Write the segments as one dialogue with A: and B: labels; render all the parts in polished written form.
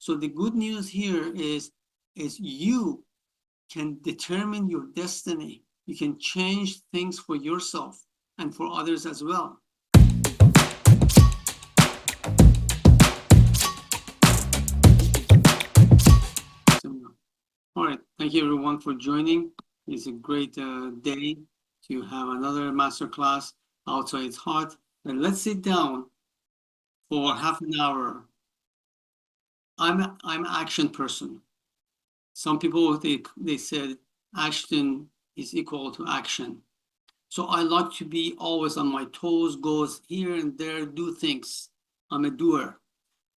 A: So the good news here is you can determine your destiny. You can change things for yourself and for others as well. All right, thank you everyone for joining. It's a great day to have another masterclass. Outside it's hot, but let's sit down for half an hour. I'm action person. Some people they said action is equal to action. So I like to be always on my toes, goes here and there, do things. I'm a doer.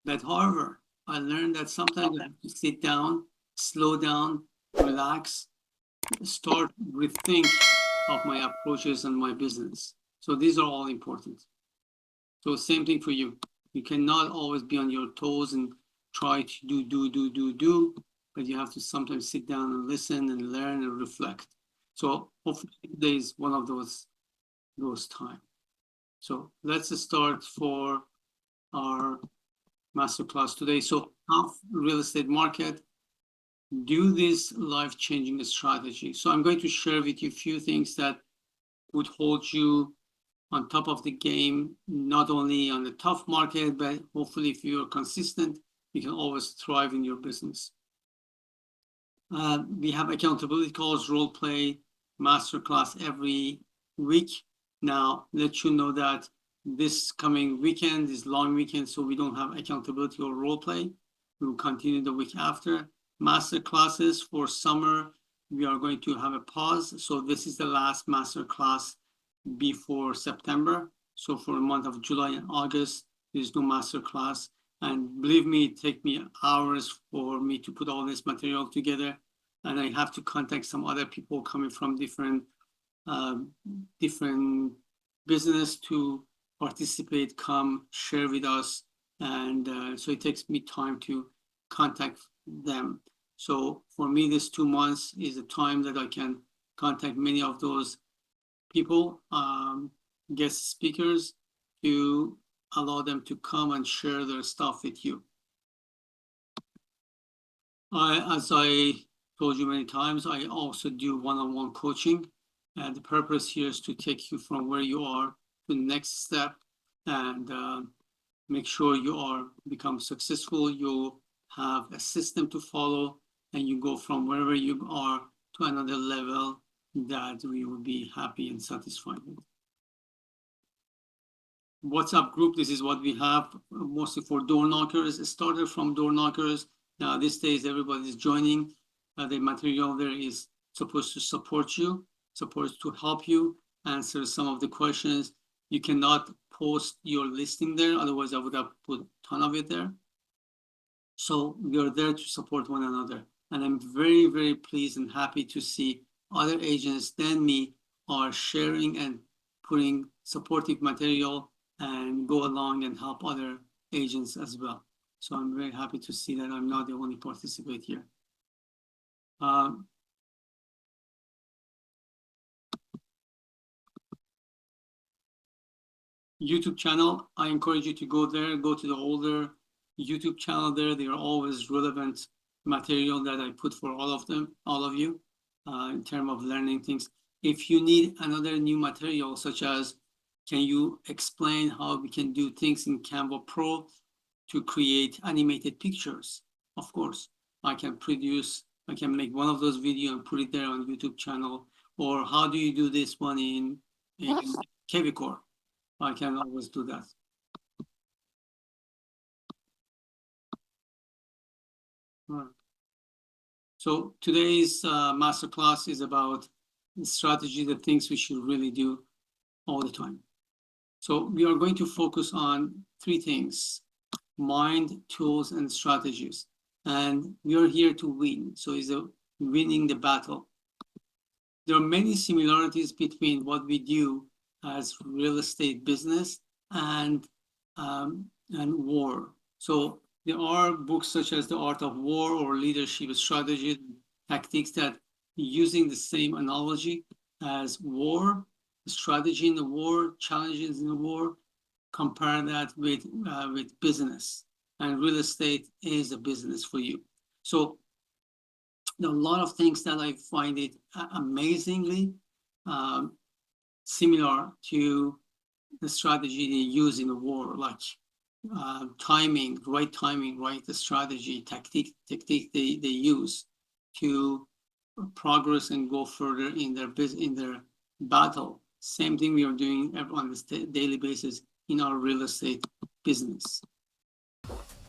A: But however, I learned that sometimes I have to sit down, slow down, relax, start rethink of my approaches and my business. So these are all important. So same thing for you. You cannot always be on your toes and try to do, but you have to sometimes sit down and listen and learn and reflect. So hopefully today is one of those time. So let's start for our masterclass today. So half real estate market, do this life-changing strategy. So I'm going to share with you a few things that would hold you on top of the game, not only on the tough market, but hopefully if you're consistent, you can always thrive in your business. We have accountability calls, role play, masterclass every week. Now, let you know that this coming weekend is long weekend, so we don't have accountability or role play. We will continue the week after. Masterclasses for summer, we are going to have a pause. So this is the last masterclass before September. So for the month of July and August, there's no masterclass. And believe me, it takes me hours for me to put all this material together. And I have to contact some other people coming from different business to participate, come share with us. And so it takes me time to contact them. So for me, this 2 months is a time that I can contact many of those people, guest speakers, to allow them to come and share their stuff with you. As I told you many times, I also do one-on-one coaching. And the purpose here is to take you from where you are to the next step and make sure you are become successful. You have a system to follow and you go from wherever you are to another level that we will be happy and satisfied with. WhatsApp group, this is what we have mostly for door knockers. It started from door knockers. Now these days everybody's joining. The material there is supposed to support you, supposed to help you answer some of the questions. You cannot post your listing there, otherwise I would have put a ton of it there. So we are there to support one another. And I'm very, very pleased and happy to see other agents than me are sharing and putting supportive material and go along and help other agents as well. So I'm very happy to see that I'm not the only participant here. YouTube channel, I encourage you to go there, go to the older YouTube channel there. They are always relevant material that I put for all of them, all of you, in terms of learning things. If you need another new material, such as, can you explain how we can do things in Canva Pro to create animated pictures? Of course, I can make one of those videos and put it there on YouTube channel. Or how do you do this one in KVCore? I can always do that. Right. So today's masterclass is about the strategy, the things we should really do all the time. So we are going to focus on 3 things: mind, tools, and strategies. And we are here to win. So it's winning the battle. There are many similarities between what we do as real estate business and war. So there are books such as The Art of War or Leadership Strategy Tactics that using the same analogy as war, strategy in the war, challenges in the war, compare that with business. and real estate is a business for you. So there are a lot of things that I find it amazingly similar to the strategy they use in the war, like timing, right the strategy, tactic they use to progress and go further in their battle. Same thing we are doing on this daily basis in our real estate business.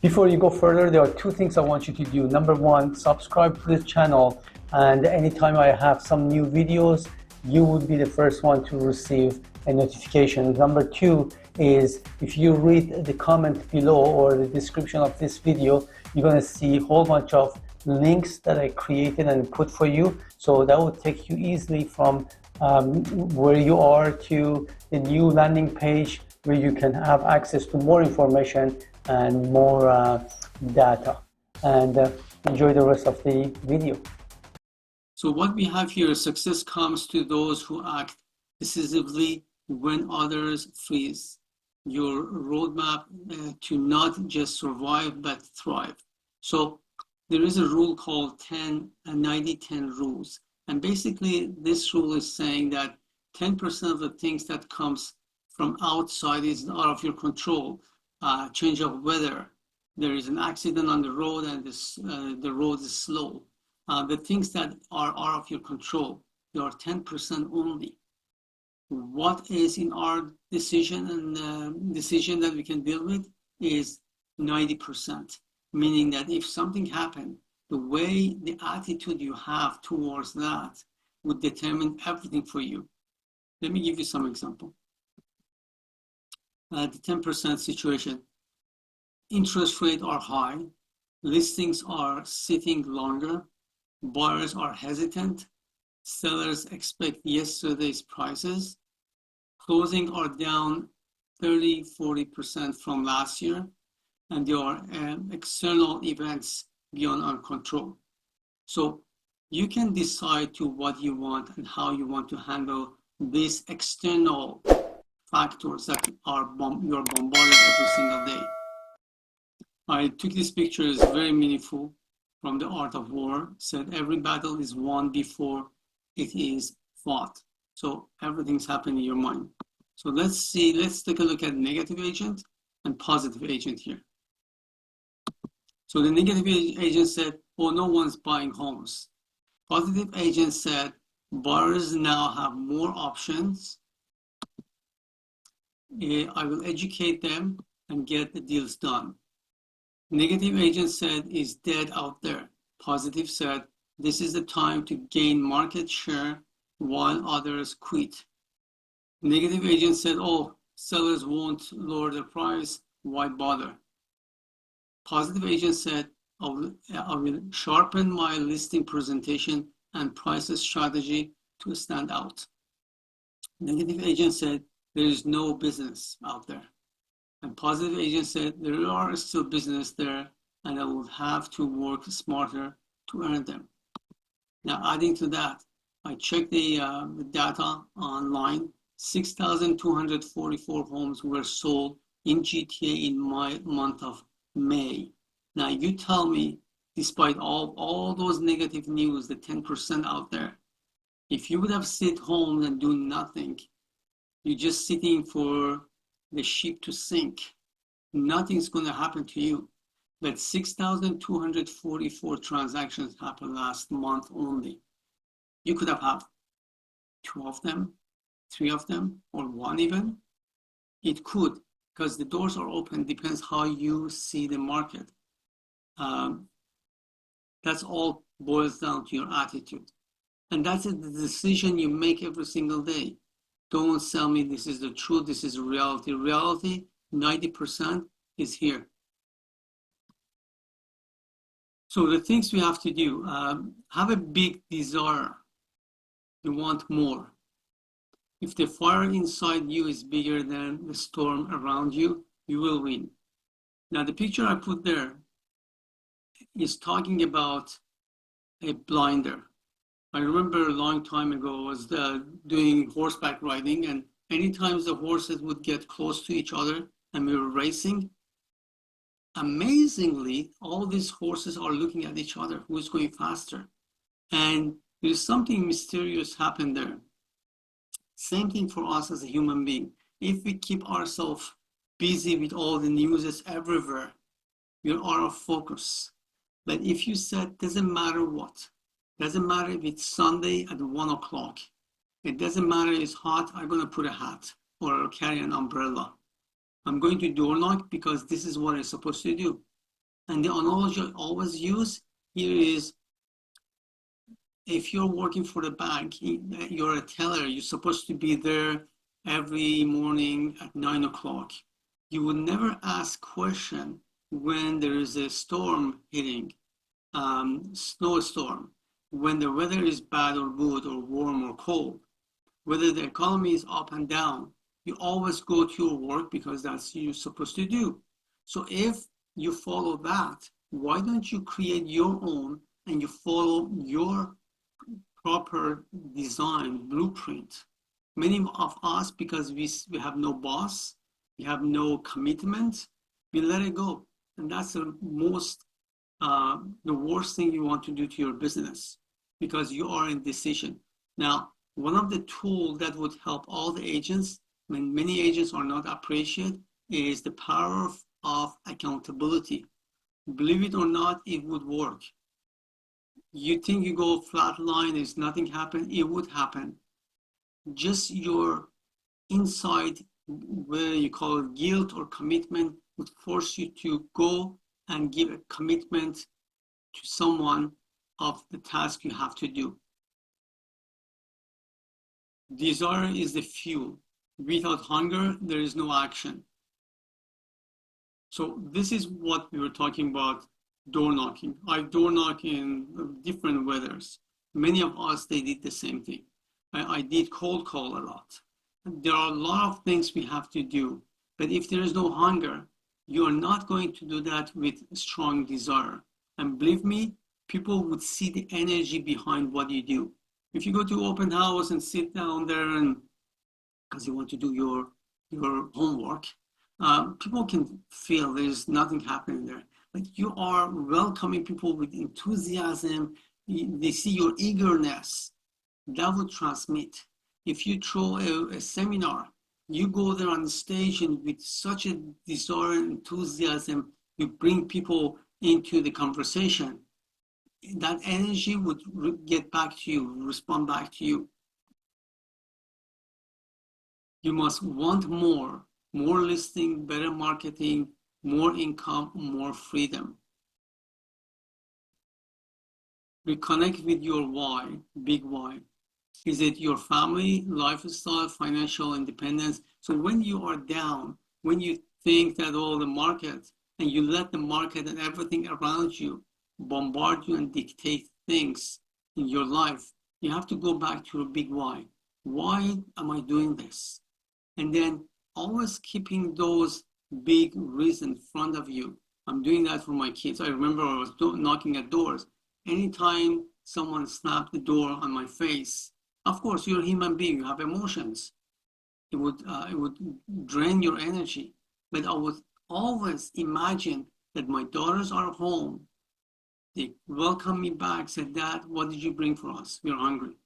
B: Before you go further, there are two things I want you to do. Number one, subscribe to this channel, and anytime I have some new videos, you would be the first one to receive a notification. Number two is, if you read the comment below or the description of this video, you're going to see a whole bunch of links that I created and put for you. So that will take you easily from where you are to the new landing page where you can have access to more information and more data. And enjoy the rest of the video.
A: So what we have here, success comes to those who act decisively when others freeze. Your roadmap to not just survive but thrive. So there is a rule called 90-10 rules. And basically this rule is saying that 10% of the things that comes from outside is out of your control. Change of weather, there is an accident on the road and the road is slow. The things that are out of your control, they are 10% only. What is in our decision and decision that we can deal with is 90%, meaning that if something happened, the way, the attitude you have towards that would determine everything for you. Let me give you some example. The 10% situation. Interest rates are high, listings are sitting longer, buyers are hesitant, sellers expect yesterday's prices, closing are down 30-40% from last year, and there are external events beyond our control. So you can decide to what you want and how you want to handle these external factors that are you're bombarded every single day. I took this picture, it's very meaningful, from The Art of War. Said every battle is won before it is fought. So everything's happening in your mind. So let's take a look at negative agent and positive agent here. So the negative agent said, oh, no one's buying homes. Positive agent said, buyers now have more options. I will educate them and get the deals done. Negative agent said, is dead out there. Positive said, this is the time to gain market share while others quit. Negative agent said, oh, sellers won't lower the price, why bother? Positive agent said, I will sharpen my listing presentation and prices strategy to stand out. Negative agent said, there is no business out there. And positive agent said, there are still business there and I will have to work smarter to earn them. Now, adding to that, I checked the data online. 6,244 homes were sold in GTA in my month of May. Now, you tell me, despite all those negative news, the 10% out there, if you would have sit home and do nothing, you're just sitting for the ship to sink, nothing's going to happen to you. But 6,244 transactions happened last month only. You could have had 2 of them, 3 of them, or 1 even. It could, because the doors are open, depends how you see the market. That's all boils down to your attitude. And that's the decision you make every single day. Don't sell me this is the truth, this is reality. Reality, 90% is here. So the things we have to do, have a big desire. You want more. If the fire inside you is bigger than the storm around you, you will win. Now the picture I put there is talking about a blinder. I remember a long time ago I was doing horseback riding, and anytime the horses would get close to each other and we were racing, amazingly, all these horses are looking at each other, who is going faster. And there's something mysterious happened there. Same thing for us as a human being. If we keep ourselves busy with all the news everywhere, we are out of focus. But if you said, doesn't matter what, doesn't matter if it's Sunday at 1 o'clock, it doesn't matter if it's hot, I'm going to put a hat or carry an umbrella. I'm going to door knock because this is what I'm supposed to do. And the analogy I always use here is, if you're working for the bank, you're a teller, you're supposed to be there every morning at 9 o'clock. You would never ask question when there is a storm hitting, snowstorm, when the weather is bad or good or warm or cold, whether the economy is up and down. You always go to your work because that's what you're supposed to do. So if you follow that, why don't you create your own and you follow your proper design blueprint? Many of us, because we have no boss, we have no commitment, we let it go. And that's the worst thing you want to do to your business, because you are in decision. Now, one of the tools that would help all the agents, when many agents are not appreciated, is the power of accountability. Believe it or not, it would work. You think you go flat line, there's nothing happen, it would happen. Just your inside, whether you call it guilt or commitment, would force you to go and give a commitment to someone of the task you have to do. Desire is the fuel. Without hunger, there is no action. So this is what we were talking about, door knocking. I door knock in different weathers. Many of us, they did the same thing. I did cold call a lot. There are a lot of things we have to do, but if there is no hunger, you are not going to do that with strong desire. And believe me, people would see the energy behind what you do. If you go to open house and sit down there and because you want to do your homework, people can feel there's nothing happening there. But you are welcoming people with enthusiasm. They see your eagerness. That would transmit. If you throw a seminar, you go there on the stage and with such a desire and enthusiasm, you bring people into the conversation. That energy would get back to you, respond back to you. You must want more listing, better marketing, more income, more freedom. Reconnect with your why, big why. Is it your family, lifestyle, financial independence? So when you are down, when you think that all the market, and you let the market and everything around you bombard you and dictate things in your life, you have to go back to your big why. Why am I doing this? And then always keeping those big reasons in front of you. I'm doing that for my kids. I remember I was knocking at doors. Anytime someone snapped the door on my face, of course, you're a human being, you have emotions. It would drain your energy. But I would always imagine that my daughters are home. They welcome me back, said, Dad, what did you bring for us? We're hungry.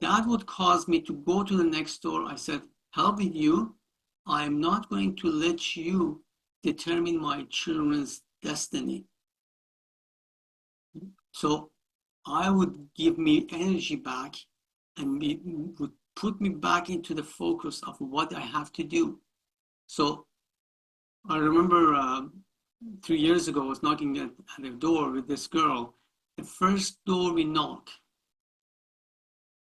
A: That would cause me to go to the next door. I said, hell with you. I'm not going to let you determine my children's destiny. So I would give me energy back and would put me back into the focus of what I have to do. So I remember 3 years ago, I was knocking at a door with this girl. The first door we knock,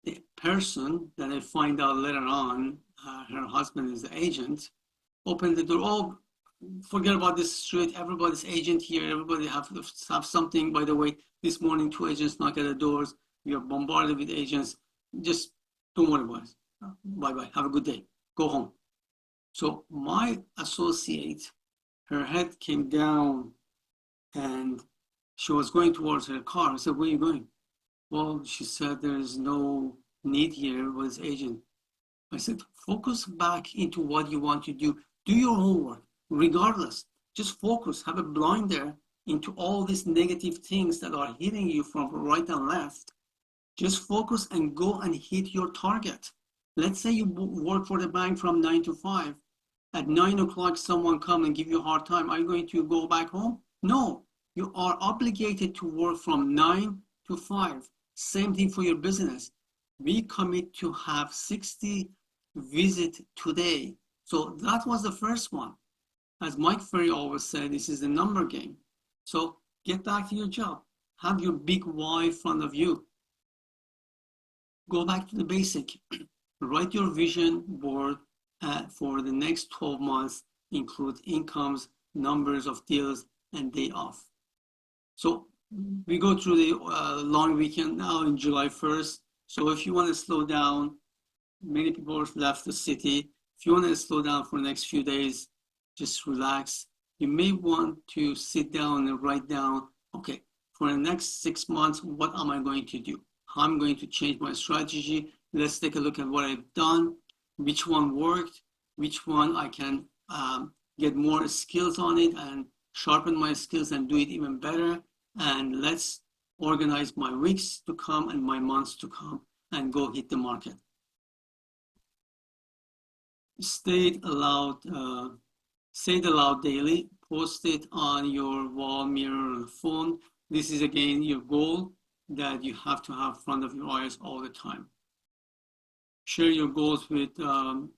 A: the person that I find out later on, her husband is the agent, opened the door. Oh, forget about this street. Everybody's agent here. Everybody have something. By the way, this morning, 2 agents knock at the doors. We are bombarded with agents. Just don't worry about it. Bye-bye. Have a good day. Go home. So my associate, her head came down and she was going towards her car. I said, where are you going? Well, she said, there is no need here with agent. I said, focus back into what you want to do. Do your homework, regardless. Just focus, have a blinder into all these negative things that are hitting you from right and left. Just focus and go and hit your target. Let's say you work for the bank from 9 to 5. At 9 o'clock, someone come and give you a hard time. Are you going to go back home? No, you are obligated to work from 9 to 5. Same thing for your business. We commit to have 60 visits today. So that was the first one. As Mike Ferry always said, this is a number game. So get back to your job. Have your big why in front of you. Go back to the basic. Write your vision board for the next 12 months, include incomes, numbers of deals, and day off. So we go through the long weekend now in July 1st. So if you want to slow down, many people have left the city. If you want to slow down for the next few days, just relax. You may want to sit down and write down, okay, for the next 6 months, what am I going to do? How I'm going to change my strategy. Let's take a look at what I've done, which one worked, which one I can get more skills on it and sharpen my skills and do it even better. And let's organize my weeks to come and my months to come and go hit the market. Say it aloud daily, post it on your wall, mirror, or phone. This is again your goal that you have to have in front of your eyes all the time. Share your goals with an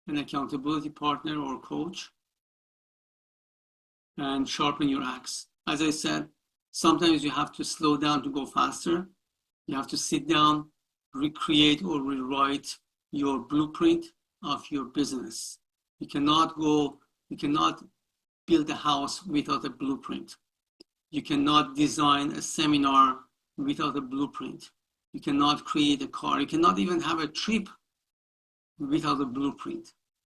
A: accountability partner or coach and sharpen your axe. As I said, sometimes you have to slow down to go faster. You have to sit down, recreate or rewrite your blueprint of your business. You cannot build a house without a blueprint. You cannot design a seminar without a blueprint. You cannot create a car. You cannot even have a trip without a blueprint.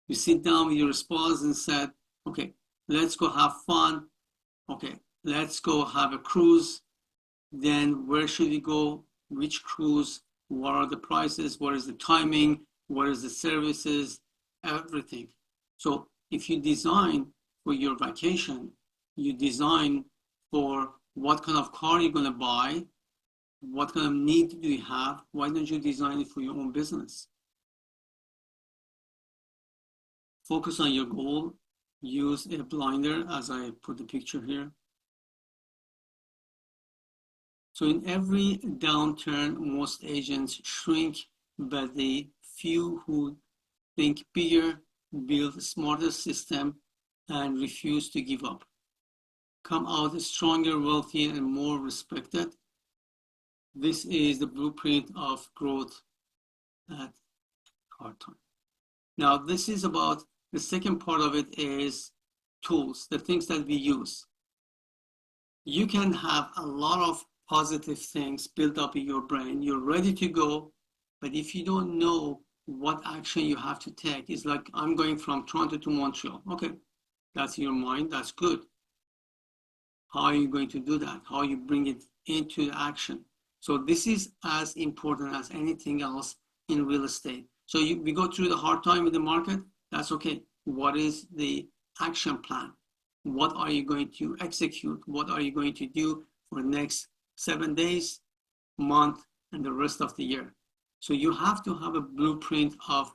A: You sit down with your spouse and said, okay, let's go have fun. Okay, let's go have a cruise. Then where should we go? Which cruise? What are the prices? What is the timing? What is the services? Everything. So if you design for your vacation, you design for what kind of car you're going to buy, what kind of need do you have? Why don't you design it for your own business? Focus on your goal. Use a blinder, as I put the picture here. So in every downturn, most agents shrink, but the few who think bigger build a smarter system and refuse to give up come out stronger, wealthier, and more respected. This is the blueprint of growth at hard time. Now, this is about the second part of it is tools, the things that we use. You can have a lot of positive things built up in your brain. You're ready to go, but if you don't know what action you have to take, it's like I'm going from Toronto to Montreal. Okay, that's your mind, that's good. How are you going to do that? How you bring it into action? So this is as important as anything else in real estate. So we go through the hard time with the market, that's okay. What is the action plan? What are you going to execute? What are you going to do for the next 7 days, month, and the rest of the year? So you have to have a blueprint of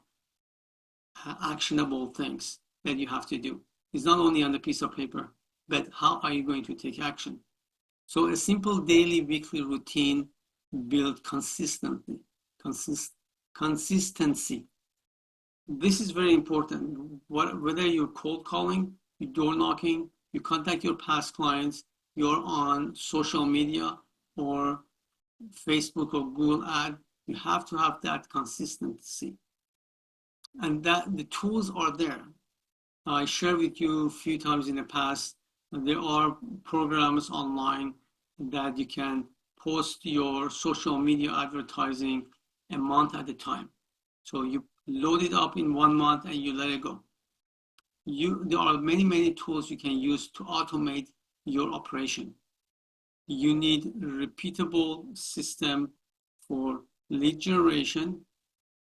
A: actionable things that you have to do. It's not only on a piece of paper, but how are you going to take action? So a simple daily, weekly routine build consistency. This is very important. Whether you're cold calling, you're door knocking, you contact your past clients, you're on social media or Facebook or Google ad, you have to have that consistency. And that the tools are there. I shared with you a few times in the past, there are programs online that you can post your social media advertising a month at a time. So you load it up in 1 month and you let it go. There are many tools you can use to automate your operation. You need a repeatable system for lead generation,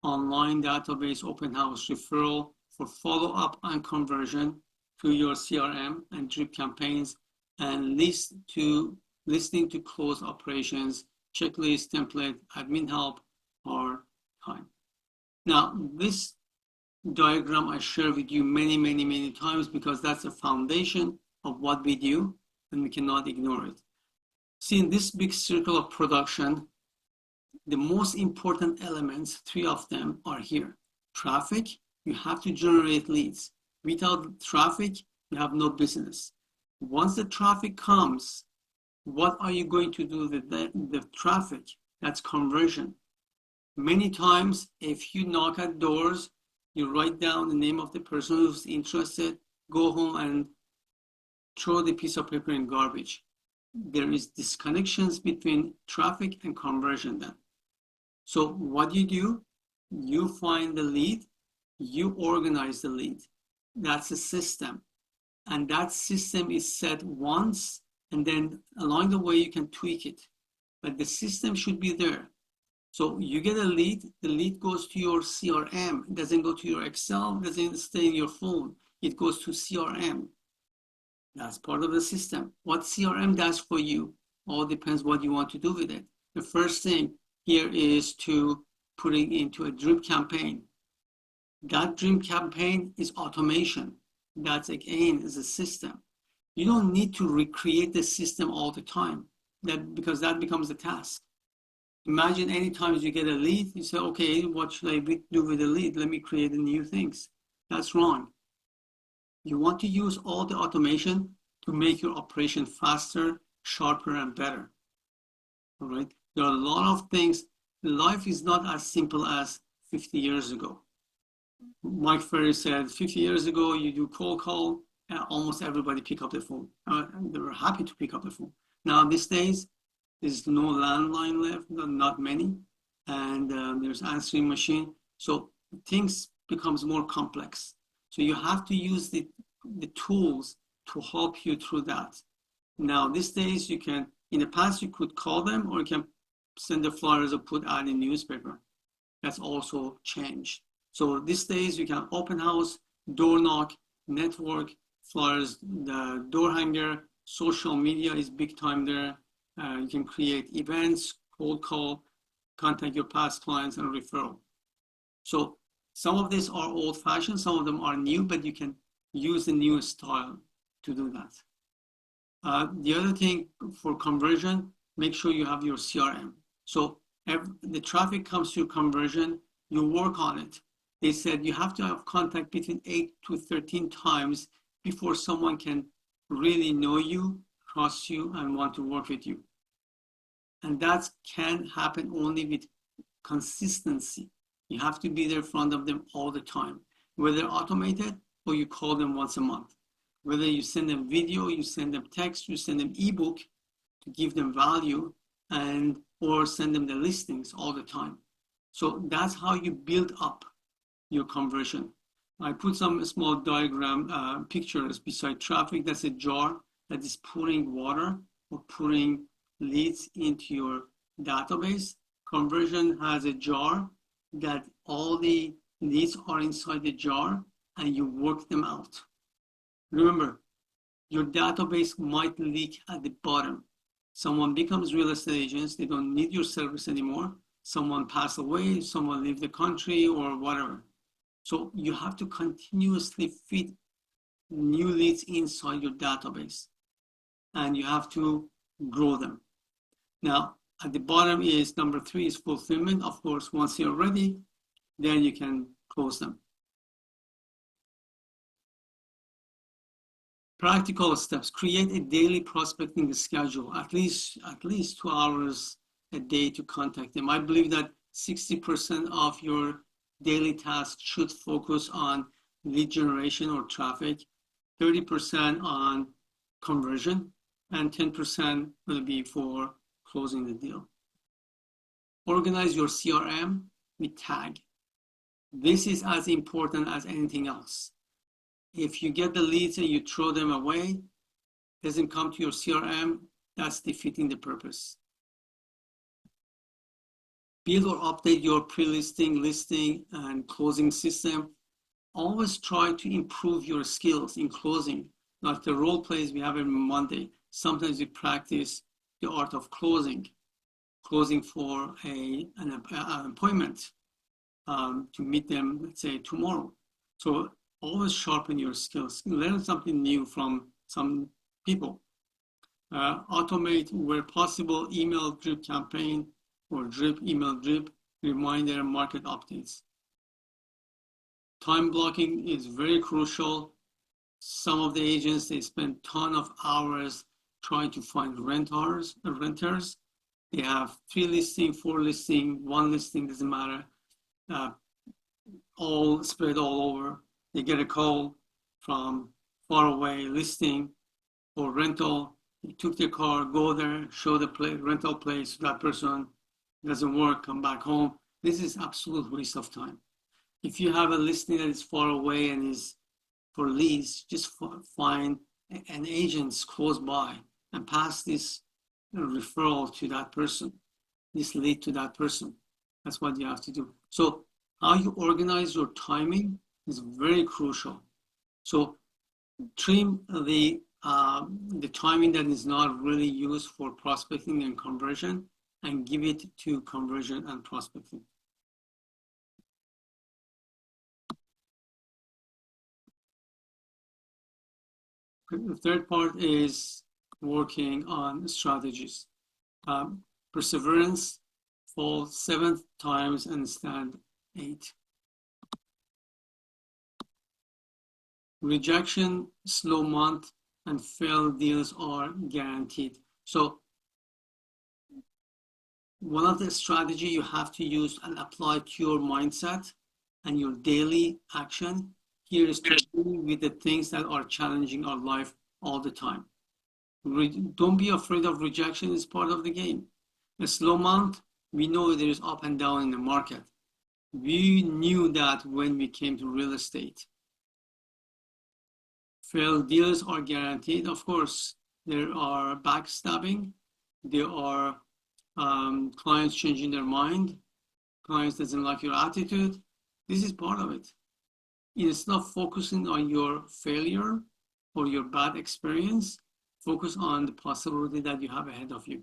A: online database, open house referral, for follow-up and conversion, to your CRM and drip campaigns, and listening to close operations, checklist, template, admin help, or time. Now, this diagram I share with you many times because that's the foundation of what we do, and we cannot ignore it. See, in this big circle of production, the most important elements, 3 of them are here. Traffic, you have to generate leads. Without traffic, you have no business. Once the traffic comes, what are you going to do with the traffic? That's conversion. Many times, if you knock at doors, you write down the name of the person who's interested, go home and throw the piece of paper in garbage. There is disconnections between traffic and conversion then. So what do? You find the lead, you organize the lead. That's a system. And that system is set once, and then along the way you can tweak it. But the system should be there. So you get a lead, the lead goes to your CRM. It doesn't go to your Excel, it doesn't stay in your phone. It goes to CRM. That's part of the system. What CRM does for you all depends what you want to do with it. The first thing here is to put it into a drip campaign. That drip campaign is automation. That's again is a system. You don't need to recreate the system all the time because that becomes a task. Imagine any time you get a lead, you say, okay, what should I do with the lead? Let me create the new things. That's wrong. You want to use all the automation to make your operation faster, sharper, and better. All right. There are a lot of things. Life is not as simple as 50 years ago. Mike Ferry said 50 years ago, you do cold call, and almost everybody pick up the phone. They were happy to pick up the phone. Now, these days, there's no landline left, not many, and there's answering machine. So things becomes more complex. So you have to use the tools to help you through that. Now, these days, you can, in the past, you could call them or you can send the flyers or put out in newspaper. That's also changed. So these days, you can open house, door knock, network, flyers, the door hanger, social media is big time there. You can create events, cold call, contact your past clients, and referral. So some of these are old fashioned, some of them are new, but you can use the new style to do that. The other thing for conversion, make sure you have your CRM. So the traffic comes through conversion, you work on it. They said you have to have contact between 8 to 13 times before someone can really know you, trust you, and want to work with you. And that can happen only with consistency. You have to be there in front of them all the time, whether automated or you call them once a month. Whether you send them video, you send them text, you send them ebook to give them value, and or send them the listings all the time. So that's how you build up your conversion. I put some small diagram pictures beside traffic. That's a jar that is pouring water or pouring leads into your database. Conversion has a jar that all the leads are inside the jar and you work them out. Remember, your database might leak at the bottom. Someone becomes real estate agents, they don't need your service anymore. Someone passed away, someone left the country or whatever. So you have to continuously feed new leads inside your database and you have to grow them. Now, at the bottom is number 3 is fulfillment. Of course, once you're ready, then you can close them. Practical steps, create a daily prospecting schedule, at least 2 hours a day to contact them. I believe that 60% of your daily tasks should focus on lead generation or traffic, 30% on conversion, and 10% will be for closing the deal. Organize your CRM with tag. This is as important as anything else. If you get the leads and you throw them away, doesn't come to your CRM, that's defeating the purpose. Build or update your pre-listing, listing, and closing system. always try to improve your skills in closing. Like the role plays we have every Monday. Sometimes we practice the art of closing for an appointment to meet them, let's say tomorrow. So always sharpen your skills. Learn something new from some people. Automate where possible email drip campaign or email drip, reminder, market updates. Time blocking is very crucial. Some of the agents, they spend ton of hours trying to find renters. They have 3 listing, 4 listing, 1 listing, doesn't matter, all spread all over. They get a call from far away listing or rental. They took their car, go there, show the rental place to that person. It doesn't work, come back home. This is absolute waste of time. If you have a listing that is far away and is for lease, just find an agent close by and pass this referral to that person, this lead to that person. That's what you have to do. So how you organize your timing is very crucial. So trim the timing that is not really used for prospecting and conversion and give it to conversion and prospecting. The third part is working on strategies. Perseverance, fall 7 times and stand 8. Rejection, slow month, and failed deals are guaranteed. So one of the strategy you have to use and apply to your mindset and your daily action here is to deal with the things that are challenging our life all the time. Don't be afraid of rejection. It's part of the game. A slow month, we know there is up and down in the market. We knew that when we came to real estate. Failed deals are guaranteed. Of course, there are backstabbing. There are clients changing their mind. Clients doesn't like your attitude. This is part of it. Instead of focusing on your failure or your bad experience, focus on the possibility that you have ahead of you.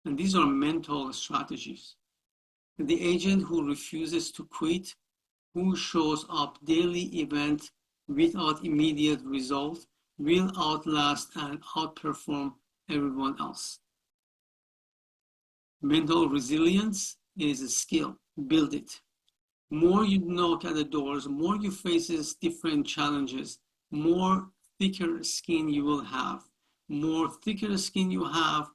A: And these are mental strategies. The agent who refuses to quit, who shows up daily event without immediate result, will outlast and outperform everyone else. Mental resilience is a skill. Build it. More you knock at the doors, more you faces different challenges, more thicker skin you will have. More thicker skin you have,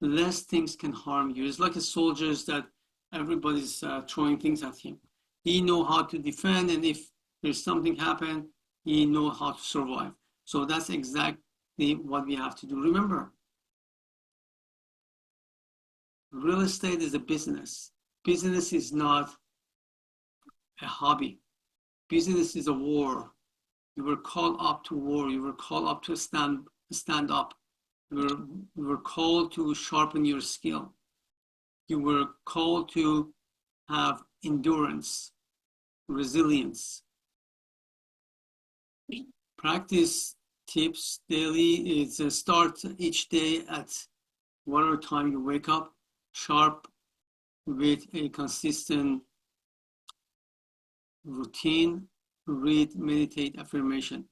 A: less things can harm you. It's like a soldier that everybody's throwing things at him. He knows how to defend, and if there's something happen, he knows how to survive. So that's exactly what we have to do. Remember, real estate is a business. Business is not a hobby. Business is a war. You were called up to war. You were called up to stand up. You were called to sharpen your skill. You were called to have endurance, resilience. Practice tips daily is start each day at whatever time you wake up, sharp with a consistent routine, read, meditate, affirmation.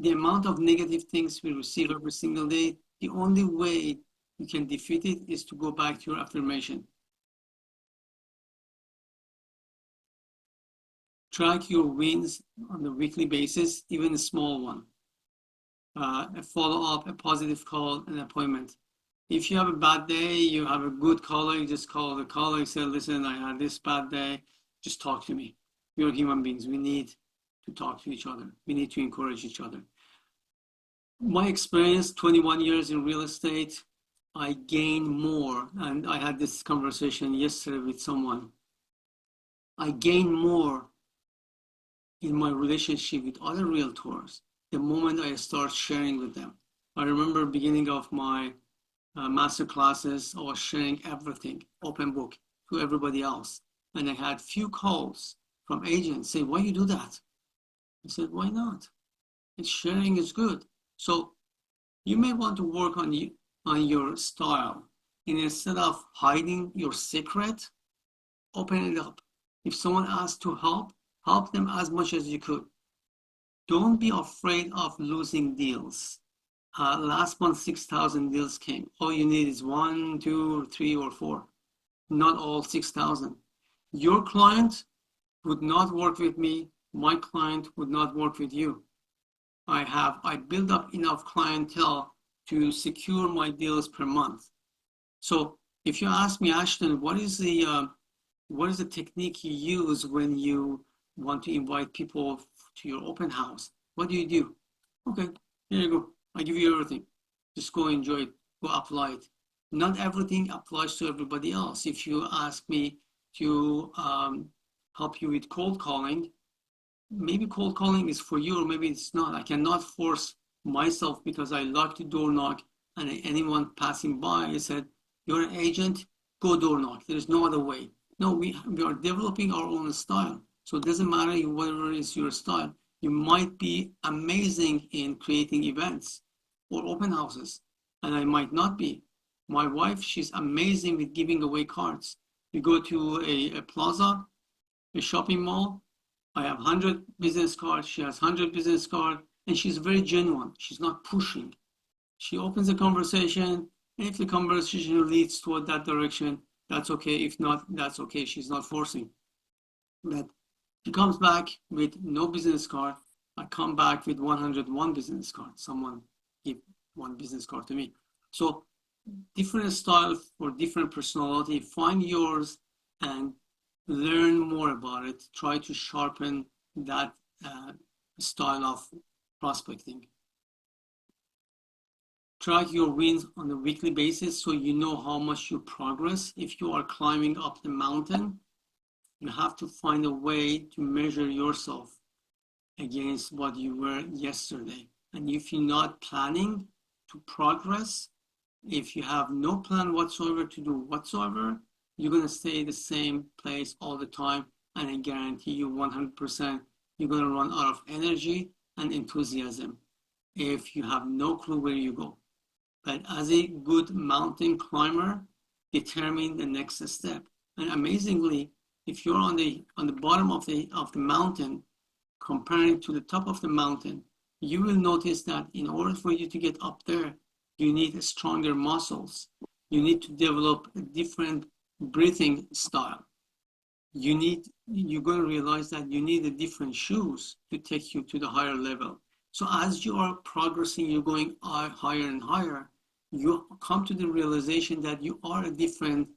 A: The amount of negative things we receive every single day, the only way you can defeat it is to go back to your affirmation. Track your wins on a weekly basis, even a small one. A follow-up, a positive call, an appointment. If you have a bad day, you have a good colleague, just call the colleague, say, listen, I had this bad day, just talk to me. We're human beings. We need to talk to each other. We need to encourage each other. My experience, 21 years in real estate, I gain more. And I had this conversation yesterday with someone. I gain more in my relationship with other realtors the moment I start sharing with them. I remember beginning of my masterclasses, I was sharing everything, open book, to everybody else. And I had few calls from agents say, why you do that? I said, why not? And sharing is good. So you may want to work on your style. And instead of hiding your secret, open it up. If someone asks to help them as much as you could. Don't be afraid of losing deals. Last month, 6,000 deals came. All you need is 1, 2, 3, or 4. Not all 6,000. Your client would not work with me. My client would not work with you. I build up enough clientele to secure my deals per month. So if you ask me, Ashton, what is the technique you use when you want to invite people to your open house? What do you do? Okay, here you go. I give you everything. Just go enjoy it. Go apply it. Not everything applies to everybody else. If you ask me to help you with cold calling, maybe cold calling is for you or maybe it's not. I cannot force myself because I like to door knock, and anyone passing by, I said, you're an agent, go door knock. There's no other way. No, we are developing our own style. So it doesn't matter whatever is your style. You might be amazing in creating events or open houses, and I might not be. My wife, she's amazing with giving away cards. You go to a plaza, a shopping mall, I have 100 business cards, she has 100 business cards, and she's very genuine. She's not pushing. She opens a conversation, and if the conversation leads toward that direction, that's okay. If not, that's okay. She's not forcing. But she comes back with no business card. I come back with 101 business cards. Someone give one business card to me. So different style for different personality. Find yours and learn more about it. Try to sharpen that style of prospecting. Track your wins on a weekly basis so you know how much you progress. If you are climbing up the mountain, you have to find a way to measure yourself against what you were yesterday. And if you're not planning to progress, if you have no plan whatsoever to do whatsoever, you're going to stay the same place all the time. And I guarantee you 100% you're going to run out of energy and enthusiasm if you have no clue where you go. But as a good mountain climber, determine the next step. And amazingly, if you're on the bottom of the mountain, comparing to the top of the mountain, you will notice that in order for you to get up there, you need stronger muscles. You need to develop a different breathing style. You're going to realize that you need a different shoes to take you to the higher level. So as you are progressing, you're going higher and higher, you come to the realization that you are a different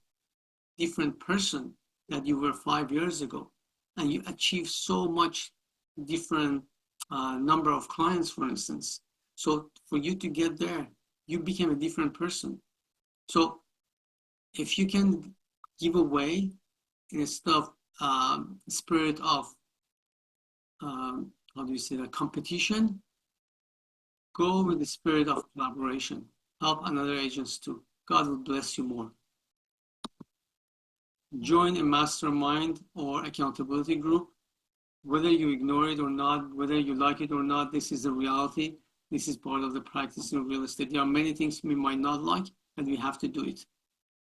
A: person that you were 5 years ago. And you achieve so much different number of clients, for instance. So for you to get there, you became a different person. So if you can give away instead of spirit of, how do you say that, competition, go with the spirit of collaboration. Help another agents too. God will bless you more. Join a mastermind or accountability group. Whether you ignore it or not, whether you like it or not, this is the reality. This is part of the practice in real estate. There are many things we might not like, and we have to do it.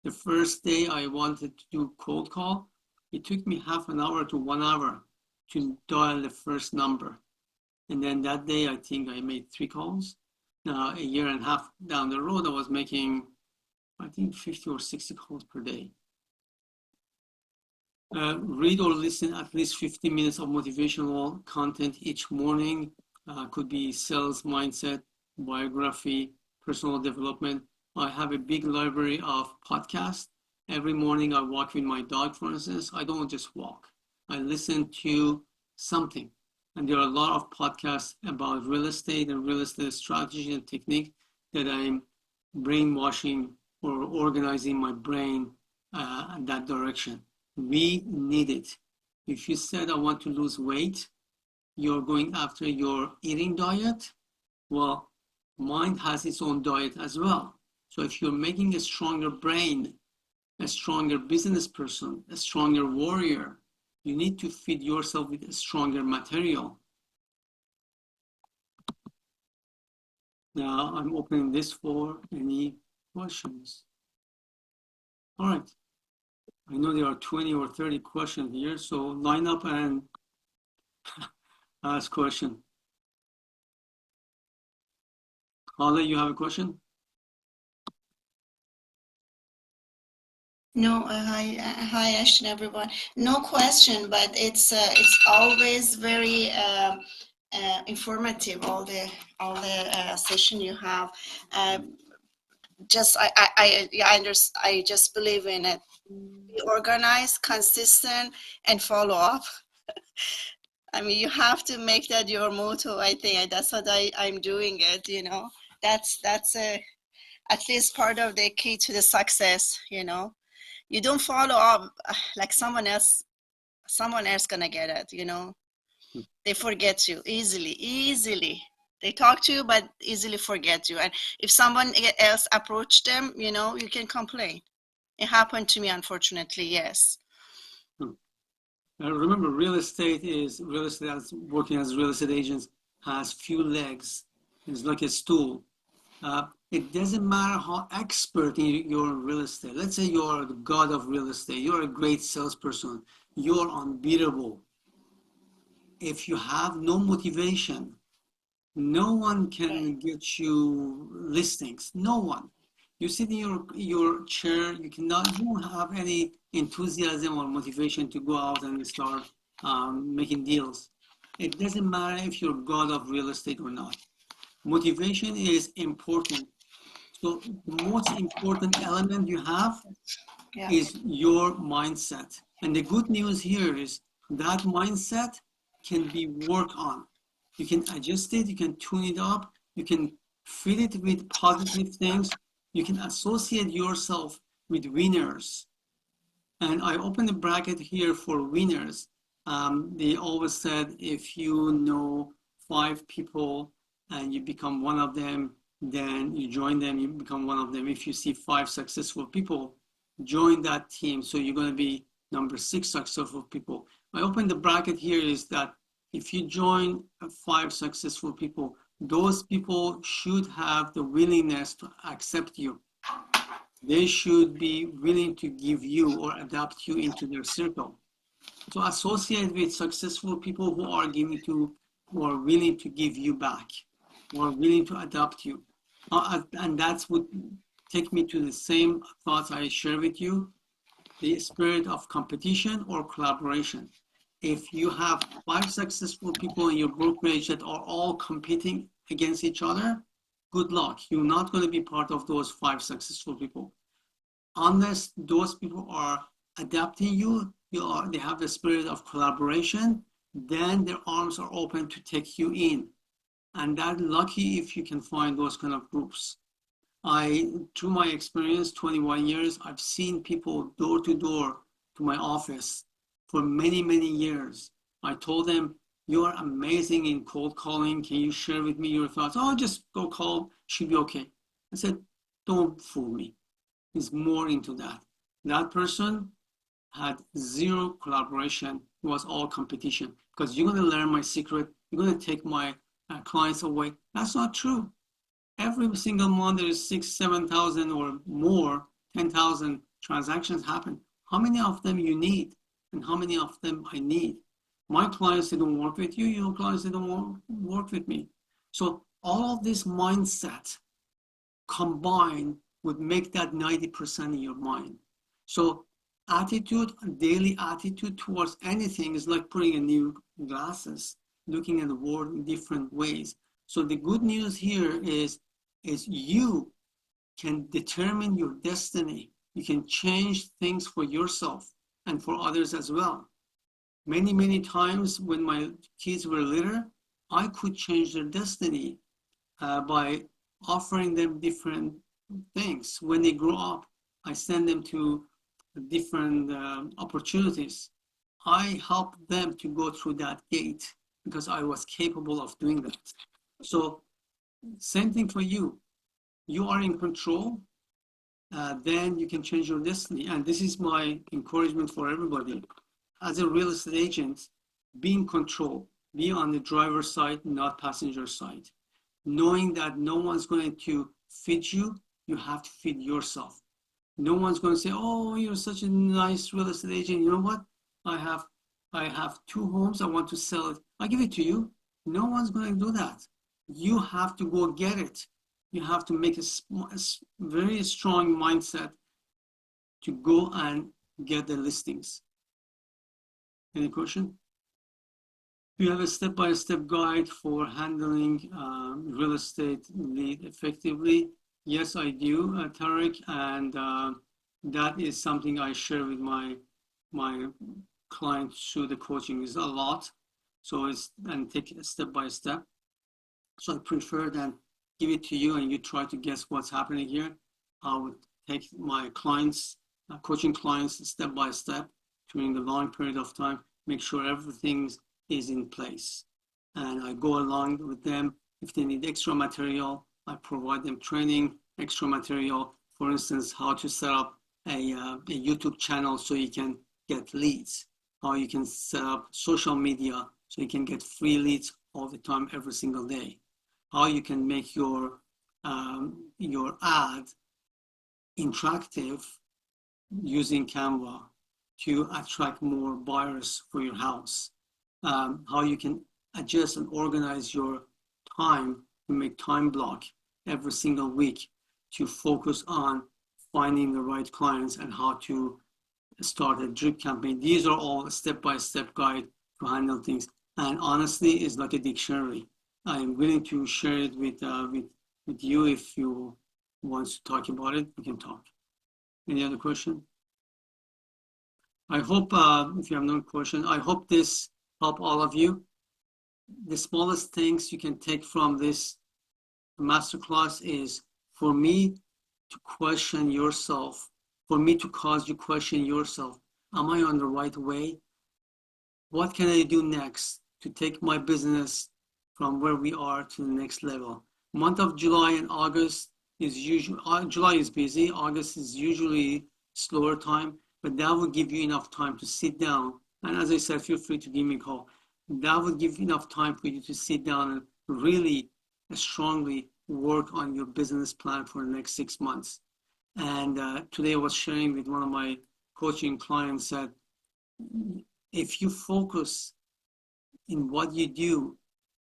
A: The first day I wanted to do cold call, it took me half an hour to 1 hour to dial the first number. And then that day, I think I made 3 calls. Now, a year and a half down the road, I was making, I think, 50 or 60 calls per day. Read or listen at least 15 minutes of motivational content each morning. Could be sales, mindset, biography, personal development. I have a big library of podcasts. Every morning I walk with my dog, for instance. I don't just walk. I listen to something. And there are a lot of podcasts about real estate and real estate strategy and technique that I'm brainwashing or organizing my brain in that direction. We need it. If you said, I want to lose weight, you're going after your eating diet. Well, mind has its own diet as well. So if you're making a stronger brain, a stronger business person, a stronger warrior, You need to feed yourself with a stronger material. Now I'm opening this for any questions. All right. I know there are 20 or 30 questions here, so line up and ask question. Hala, you have a question?
C: No, hi, Ashton, everyone. No question, but it's always very informative. All the session you have. Just I just believe in it. Be organized, consistent, and follow up. I mean, you have to make that your motto. I think that's what I'm doing it. You know, that's at least part of the key to the success. You know, you don't follow up like someone else gonna get it. You know, they forget you easily. They talk to you, but easily forget you. And if someone else approached them, you know, you can complain. It happened to me, unfortunately. Yes.
A: Remember, real estate as working as real estate agents has few legs. It's like a stool. It doesn't matter how expert you're in real estate. Let's say you're the god of real estate. You're a great salesperson. You're unbeatable. If you have no motivation, no one can get you listings. No one. You sit in your chair. You don't have any enthusiasm or motivation to go out and start making deals. It doesn't matter if you're god of real estate or not. Motivation is important. So the most important element you have is your mindset. And the good news here is that mindset can be worked on. You can adjust it, you can tune it up, you can fill it with positive things, you can associate yourself with winners. And I opened a bracket here for winners. They always said if you know 5 people and you become one of them, then you join them, you become one of them. If you see 5 successful people, join that team. So you're going to be number 6 successful people. I opened the bracket here is that if you join 5 successful people, those people should have the willingness to accept you. They should be willing to give you or adapt you into their circle. So associate with successful people who are willing to give you back, who are willing to adapt you. And that's what take me to the same thoughts I share with you, the spirit of competition or collaboration. If you have 5 successful people in your brokerage that are all competing against each other, good luck. You're not going to be part of those 5 successful people. Unless those people are adapting you, they have the spirit of collaboration, then their arms are open to take you in. And that lucky if you can find those kind of groups. Through my experience, 21 years, I've seen people door to door to my office for many, many years. I told them, you are amazing in cold calling. Can you share with me your thoughts? Oh, just go call, should be okay. I said, don't fool me. He's more into that. That person had zero collaboration. It was all competition because you're going to learn my secret. You're going to take my clients away. That's not true. Every single month there is 6,000, 7,000 or more, 10,000 transactions happen. How many of them you need and how many of them I need? My clients, they don't work with you. Your clients, they don't work with me. So all of this mindset combined would make that 90% in your mind. So attitude, daily attitude towards anything is like putting a new glasses, looking at the world in different ways. So the good news here is you can determine your destiny. You can change things for yourself and for others as well. Many, many times when my kids were little, I could change their destiny by offering them different things. When they grow up, I send them to different opportunities. I help them to go through that gate because I was capable of doing that. So same thing for you. You are in control, then you can change your destiny. And this is my encouragement for everybody. as a real estate agent, be in control, be on the driver's side, not passenger side. Knowing that no one's going to feed you, you have to feed yourself. No one's going to say, oh, you're such a nice real estate agent. You know what? I have 2 homes. I want to sell it. I give it to you. No one's going to do that. You have to go get it. You have to make a very strong mindset to go and get the listings. Any question? Do you have a step-by-step guide for handling real estate lead effectively? Yes, I do, Tarek, and that is something I share with my clients through the coaching is a lot. So it's and take it step by step. So I prefer that give it to you and you try to guess what's happening here. I would take my clients, coaching clients step by step during the long period of time, make sure everything is in place. And I go along with them. If they need extra material, I provide them training, extra material. For instance, how to set up a YouTube channel so you can get leads, how you can set up social media so you can get free leads all the time, every single day, how you can make your ad interactive using Canva to attract more buyers for your house, how you can adjust and organize your time to make time block every single week to focus on finding the right clients and how to start a drip campaign. These are all step-by-step guide to handle things. And honestly, it's like a dictionary. I am willing to share it with you. If you want to talk about it, we can talk. Any other question? I hope, if you have no question, I hope this help all of you. The smallest things you can take from this masterclass is for me to question yourself, for me to cause you question yourself. Am I on the right way? What can I do next to take my business from where we are to the next level? Month of July and August is usually, July is busy, August is usually slower time, but that will give you enough time to sit down. And as I said, feel free to give me a call. That would give enough time for you to sit down and really strongly work on your business plan for the next 6 months. And today I was sharing with one of my coaching clients that if you focus in what you do,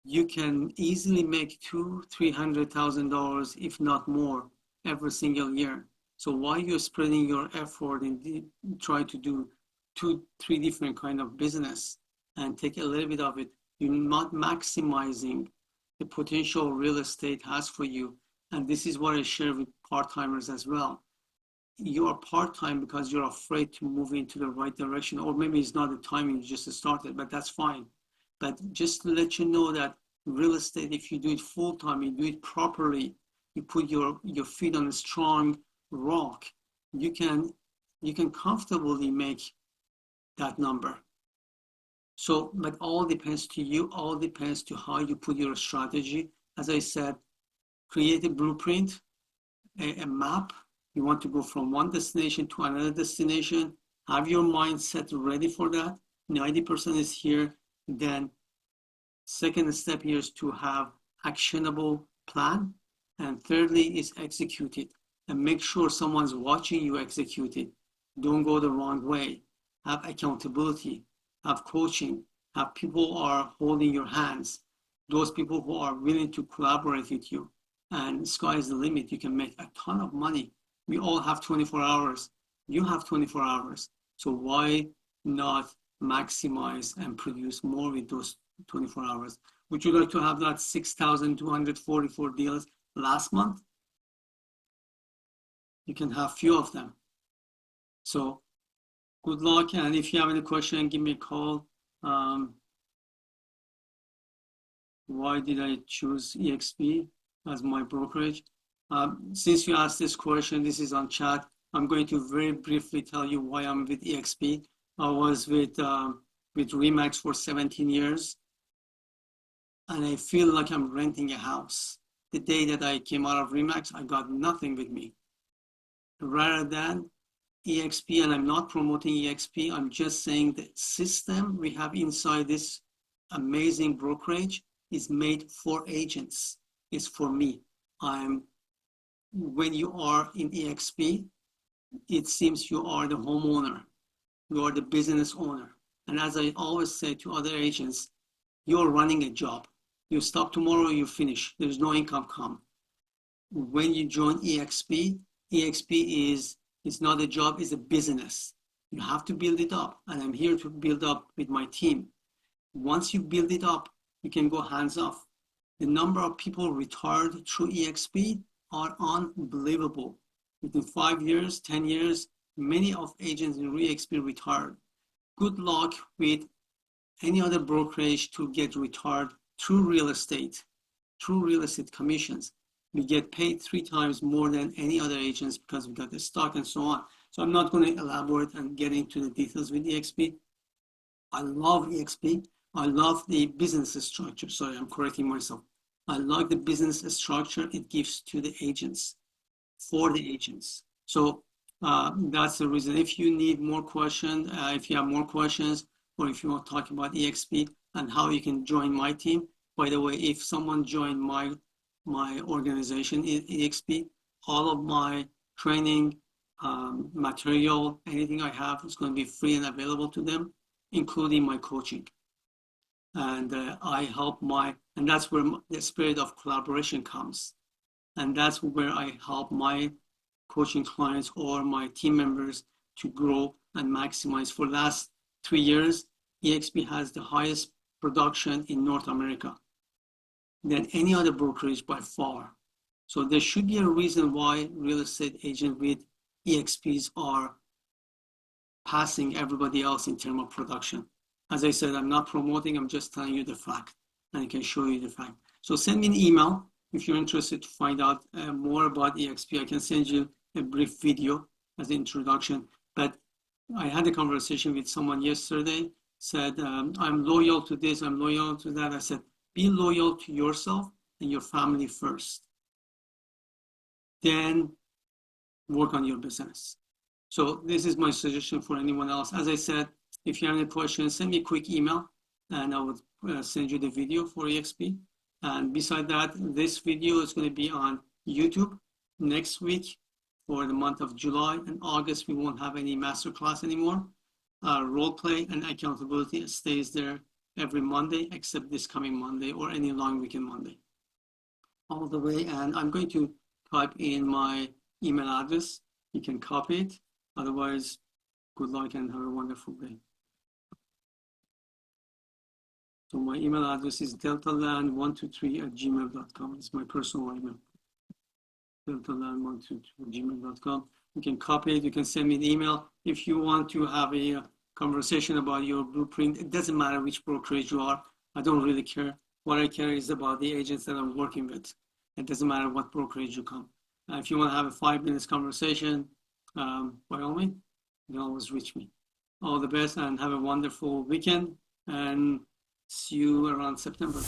A: you can easily make $200,000-$300,000, if not more, every single year. So while you're spreading your effort and try to do 2-3 different kind of business and take a little bit of it, you're not maximizing the potential real estate has for you. And this is what I share with part-timers as well. You are part-time because you're afraid to move into the right direction, or maybe it's not the time you just started, but that's fine. But just to let you know that real estate, if you do it full-time, you do it properly, you put your feet on a strong rock, you can comfortably make that number. So, but all depends to you, all depends to how you put your strategy. As I said, create a blueprint, a map. You want to go from one destination to another destination. Have your mindset ready for that. 90% is here. Then second step here is to have actionable plan. And thirdly is execute it. And make sure someone's watching you execute it. Don't go the wrong way. Have accountability. Have coaching. Have people who are holding your hands. Those people who are willing to collaborate with you. And sky is the limit. You can make a ton of money. We all have 24 hours. You have 24 hours. So why not maximize and produce more with those 24 hours? Would you like to have that 6,244 deals last month? You can have few of them. So good luck. And if you have any question, give me a call. Why did I choose EXP as my brokerage? Since you asked this question, this is on chat. I'm going to very briefly tell you why I'm with EXP. I was with Remax for 17 years, and I feel like I'm renting a house. The day that I came out of Remax, I got nothing with me. Rather than EXP, and I'm not promoting EXP. I'm just saying the system we have inside this amazing brokerage is made for agents. It's for me. When you are in EXP, it seems you are the homeowner. You are the business owner. And as I always say to other agents, you're running a job. You stop tomorrow, you finish. There's no income come. When you join EXP, EXP is not a job, it's a business. You have to build it up. And I'm here to build up with my team. Once you build it up, you can go hands off. The number of people retired through EXP are unbelievable. Within 5 years, 10 years, many of agents in EXP retired. Good luck with any other brokerage to get retired through real estate commissions. We get paid 3 times more than any other agents because we got the stock and so on. So I'm not going to elaborate and get into the details with EXP. I love EXP. I love the business structure. Sorry, I'm correcting myself. I like the business structure it gives to the agents, for the agents. So that's the reason. If you need more questions, if you have more questions, or if you want to talk about EXP and how you can join my team. By the way, if someone joined my organization, EXP, all of my training material, anything I have is going to be free and available to them, including my coaching. And I help and that's where the spirit of collaboration comes. And that's where I help my coaching clients or my team members to grow and maximize. For the last 3 years, EXP has the highest production in North America than any other brokerage by far. So there should be a reason why real estate agents with EXPs are passing everybody else in terms of production. As I said, I'm not promoting, I'm just telling you the fact, and I can show you the fact. So send me an email if you're interested to find out more about EXP. I can send you a brief video as an introduction. But I had a conversation with someone yesterday, said, I'm loyal to this, I'm loyal to that. I said, be loyal to yourself and your family first. Then work on your business. So this is my suggestion for anyone else. As I said, if you have any questions, send me a quick email and I would send you the video for EXP. And beside that, this video is going to be on YouTube next week for the month of July and August. We won't have any masterclass anymore. Role play and accountability stays there every Monday, except this coming Monday or any long weekend Monday. All the way, and I'm going to type in my email address. You can copy it. Otherwise, good luck and have a wonderful day. So my email address is deltaland123@gmail.com. It's my personal email. deltaland123@gmail.com. You can copy it. You can send me an email. If you want to have a conversation about your blueprint, it doesn't matter which brokerage you are. I don't really care. What I care is about the agents that I'm working with. It doesn't matter what brokerage you come. If you want to have a 5 minutes conversation, by all means, you can always reach me. All the best and have a wonderful weekend, and see you around September.